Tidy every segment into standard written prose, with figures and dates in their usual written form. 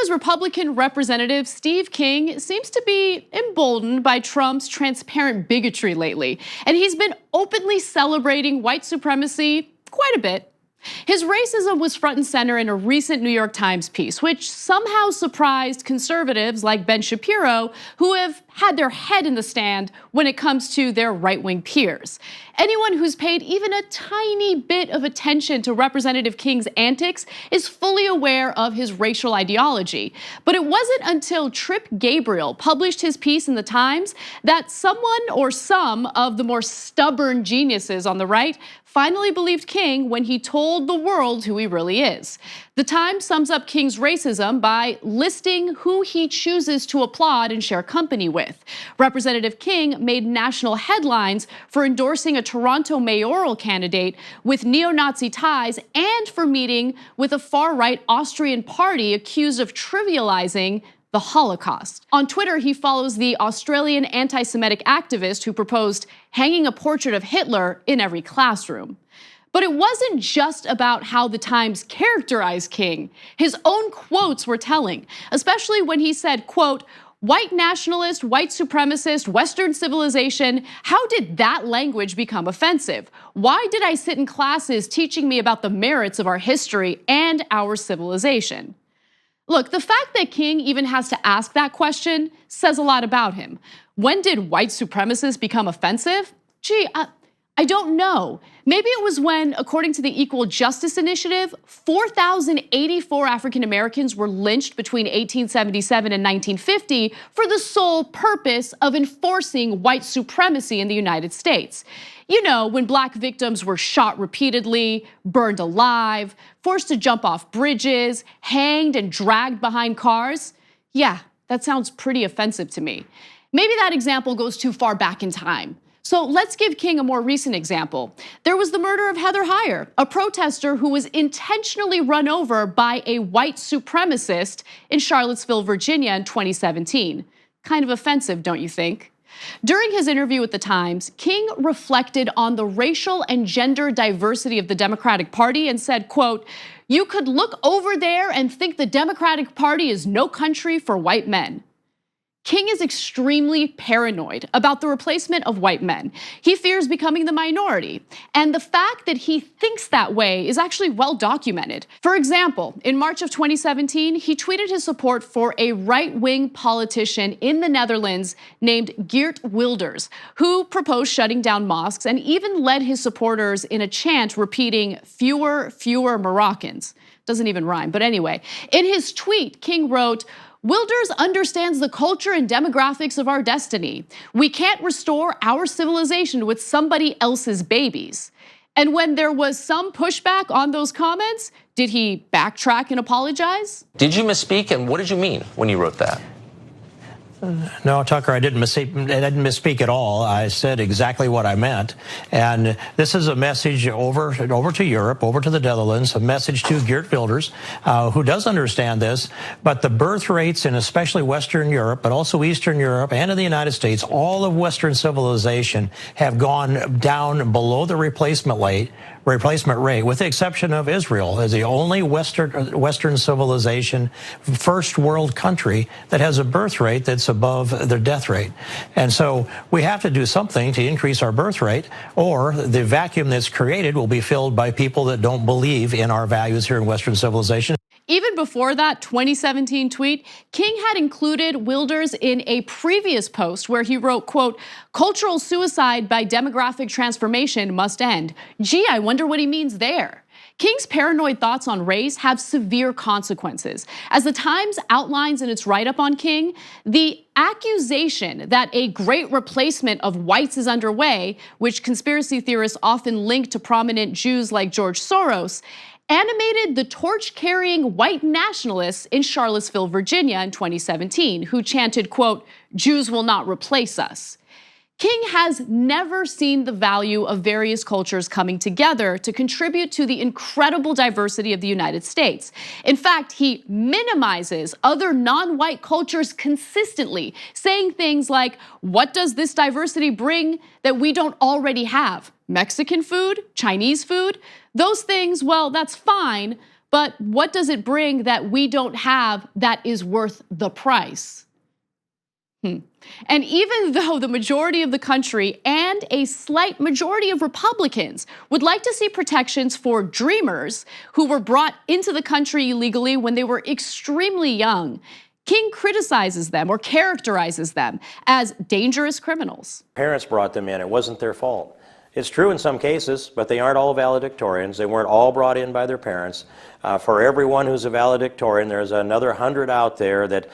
Iowa's Republican Representative Steve King seems to be emboldened by Trump's transparent bigotry lately, and he's been openly celebrating white supremacy quite a bit. His racism was front and center in a recent New York Times piece, which somehow surprised conservatives like Ben Shapiro, who have had their head in the stand when it comes to their right-wing peers. Anyone who's paid even a tiny bit of attention to Representative King's antics is fully aware of his racial ideology. But it wasn't until Trip Gabriel published his piece in the Times that someone or some of the more stubborn geniuses on the right finally believed King when he told the world who he really is. The Times sums up King's racism by listing who he chooses to applaud and share company with. Representative King made national headlines for endorsing a Toronto mayoral candidate with neo-Nazi ties and for meeting with a far-right Austrian party accused of trivializing the Holocaust. On Twitter, he follows the Australian anti-Semitic activist who proposed hanging a portrait of Hitler in every classroom. But it wasn't just about how the Times characterized King. His own quotes were telling, especially when he said, quote, "White nationalist, white supremacist, Western civilization, how did that language become offensive? Why did I sit in classes teaching me about the merits of our history and our civilization?" Look, the fact that King even has to ask that question says a lot about him. When did white supremacists become offensive? Gee, I don't know. Maybe it was when, according to the Equal Justice Initiative, 4,084 African Americans were lynched between 1877 and 1950 for the sole purpose of enforcing white supremacy in the United States. You know, when black victims were shot repeatedly, burned alive, forced to jump off bridges, hanged and dragged behind cars. Yeah, that sounds pretty offensive to me. Maybe that example goes too far back in time. So let's give King a more recent example. There was the murder of Heather Heyer, a protester who was intentionally run over by a white supremacist in Charlottesville, Virginia in 2017. Kind of offensive, don't you think? During his interview with the Times, King reflected on the racial and gender diversity of the Democratic Party and said, quote, "You could look over there and think the Democratic Party is no country for white men." King is extremely paranoid about the replacement of white men. He fears becoming the minority. And the fact that he thinks that way is actually well documented. For example, in March of 2017, he tweeted his support for a right-wing politician in the Netherlands named Geert Wilders, who proposed shutting down mosques and even led his supporters in a chant repeating, "Fewer, fewer Moroccans." Doesn't even rhyme, but anyway. In his tweet, King wrote, "Wilders understands the culture and demographics of our destiny. We can't restore our civilization with somebody else's babies." And when there was some pushback on those comments, did he backtrack and apologize? Did you misspeak, and what did you mean when you wrote that? No, Tucker, I didn't misspeak at all. I said exactly what I meant. And this is a message over to Europe, over to the Netherlands, a message to Geert Wilders, who does understand this. But the birth rates in especially Western Europe, but also Eastern Europe and in the United States, all of Western civilization have gone down below the replacement rate, with the exception of Israel, as the only Western civilization, first world country that has a birth rate that's above their death rate. And so we have to do something to increase our birth rate, or the vacuum that's created will be filled by people that don't believe in our values here in Western civilization. Even before that 2017 tweet, King had included Wilders in a previous post where he wrote, quote, "Cultural suicide by demographic transformation must end." Gee, I wonder what he means there. King's paranoid thoughts on race have severe consequences. As the Times outlines in its write-up on King, the accusation that a great replacement of whites is underway, which conspiracy theorists often link to prominent Jews like George Soros, animated the torch-carrying white nationalists in Charlottesville, Virginia in 2017, who chanted, quote, "Jews will not replace us." King has never seen the value of various cultures coming together to contribute to the incredible diversity of the United States. In fact, he minimizes other non-white cultures consistently, saying things like, "What does this diversity bring that we don't already have? Mexican food? Chinese food? Those things, well, that's fine, But what does it bring that we don't have that is worth the price? And even though the majority of the country and a slight majority of Republicans would like to see protections for dreamers who were brought into the country illegally when they were extremely young, King criticizes them or characterizes them as dangerous criminals. Parents brought them in. It wasn't their fault. It's true in some cases, but they aren't all valedictorians. They weren't all brought in by their parents. For everyone who's a valedictorian, there's another 100 out there that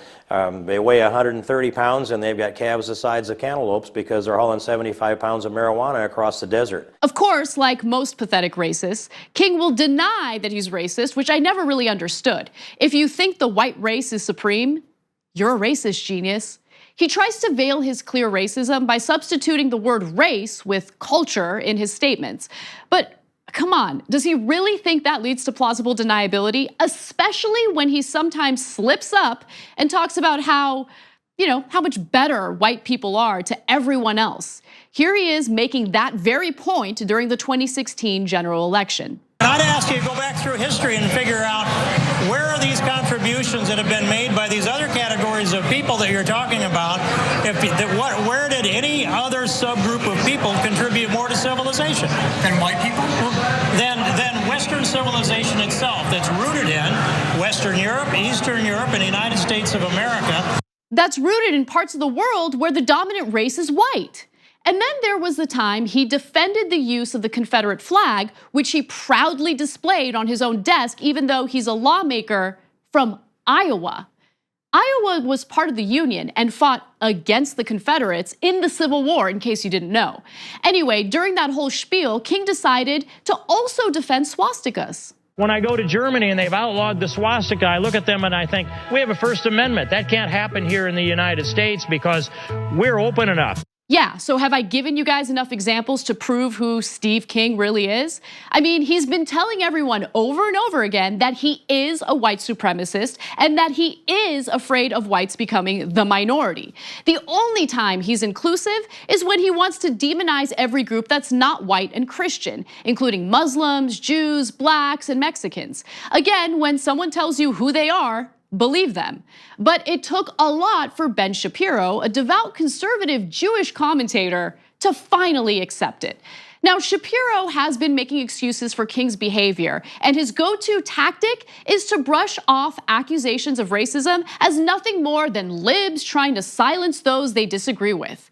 they weigh 130 pounds and they've got calves the size of cantaloupes because they're hauling 75 pounds of marijuana across the desert. Of course, like most pathetic racists, King will deny that he's racist, which I never really understood. If you think the white race is supreme, you're a racist, genius. He tries to veil his clear racism by substituting the word race with culture in his statements. But come on, does he really think that leads to plausible deniability, especially when he sometimes slips up and talks about how much better white people are to everyone else? Here he is making that very point during the 2016 general election. I'd ask you to go back through history and figure out where are these contributions that have been made by these other categories of people that you're talking about. Where did any other subgroup of people contribute more to civilization? Than white people? Than Western civilization itself that's rooted in Western Europe, Eastern Europe, and the United States of America. That's rooted in parts of the world where the dominant race is white. And then there was the time he defended the use of the Confederate flag, which he proudly displayed on his own desk, even though he's a lawmaker from Iowa. Iowa was part of the Union and fought against the Confederates in the Civil War, in case you didn't know. Anyway, during that whole spiel, King decided to also defend swastikas. When I go to Germany and they've outlawed the swastika, I look at them and I think, we have a First Amendment. That can't happen here in the United States because we're open enough. Yeah, so have I given you guys enough examples to prove who Steve King really is? I mean, he's been telling everyone over and over again that he is a white supremacist and that he is afraid of whites becoming the minority. The only time he's inclusive is when he wants to demonize every group that's not white and Christian, including Muslims, Jews, blacks, and Mexicans. Again, when someone tells you who they are, believe them. But it took a lot for Ben Shapiro, a devout conservative Jewish commentator, to finally accept it. Now, Shapiro has been making excuses for King's behavior, and his go-to tactic is to brush off accusations of racism as nothing more than libs trying to silence those they disagree with.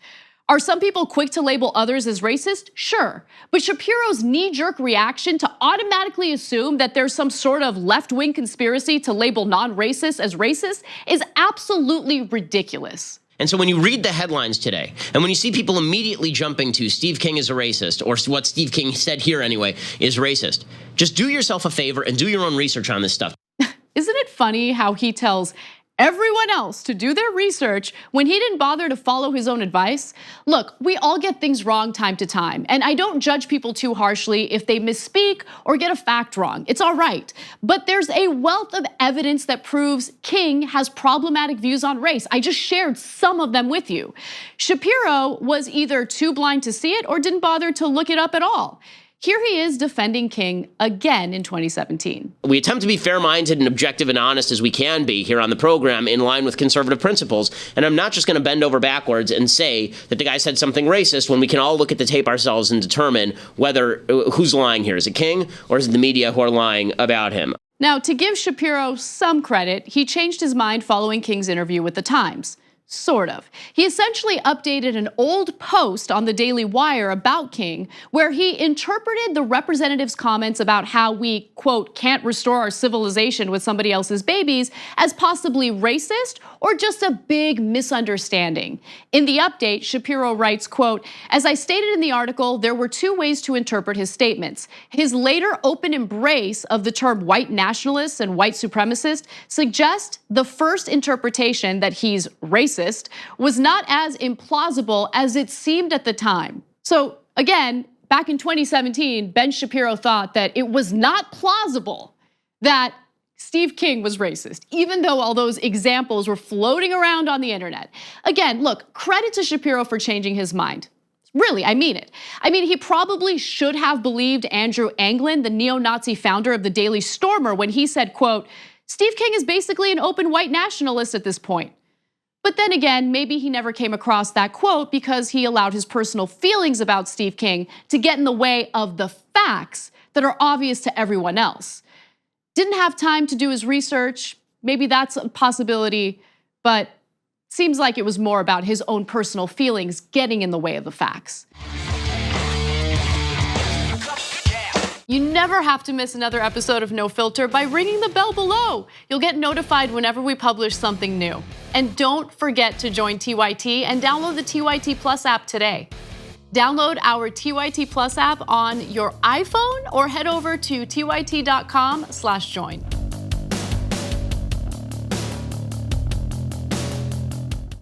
Are some people quick to label others as racist? Sure. But Shapiro's knee-jerk reaction to automatically assume that there's some sort of left-wing conspiracy to label non-racists as racist is absolutely ridiculous. And so when you read the headlines today, and when you see people immediately jumping to Steve King is a racist, or what Steve King said here anyway is racist, just do yourself a favor and do your own research on this stuff. Isn't it funny how he tells everyone else to do their research when he didn't bother to follow his own advice? Look, we all get things wrong time to time, and I don't judge people too harshly if they misspeak or get a fact wrong. It's all right. But there's a wealth of evidence that proves King has problematic views on race. I just shared some of them with you. Shapiro was either too blind to see it or didn't bother to look it up at all. Here he is defending King again in 2017. We attempt to be fair-minded and objective and honest as we can be here on the program in line with conservative principles. And I'm not just going to bend over backwards and say that the guy said something racist when we can all look at the tape ourselves and determine who's lying here. Is it King or is it the media who are lying about him? Now, to give Shapiro some credit, he changed his mind following King's interview with the Times. Sort of. He essentially updated an old post on the Daily Wire about King, where he interpreted the representative's comments about how we, quote, can't restore our civilization with somebody else's babies as possibly racist or just a big misunderstanding. In the update, Shapiro writes, quote, as I stated in the article, there were two ways to interpret his statements. His later open embrace of the term white nationalists and white supremacist suggests the first interpretation, that he's racist, was not as implausible as it seemed at the time. So again, back in 2017, Ben Shapiro thought that it was not plausible that Steve King was racist, even though all those examples were floating around on the internet. Again, look, credit to Shapiro for changing his mind. It's Really, I mean it. I mean, he probably should have believed Andrew Anglin, the neo-Nazi founder of the Daily Stormer, when he said, quote, "Steve King is basically an open white nationalist at this point." But then again, maybe he never came across that quote because he allowed his personal feelings about Steve King to get in the way of the facts that are obvious to everyone else. Didn't have time to do his research. Maybe that's a possibility, but seems like it was more about his own personal feelings getting in the way of the facts. You never have to miss another episode of No Filter by ringing the bell below. You'll get notified whenever we publish something new. And don't forget to join TYT and download the TYT Plus app today. Download our TYT Plus app on your iPhone or head over to tyt.com/join.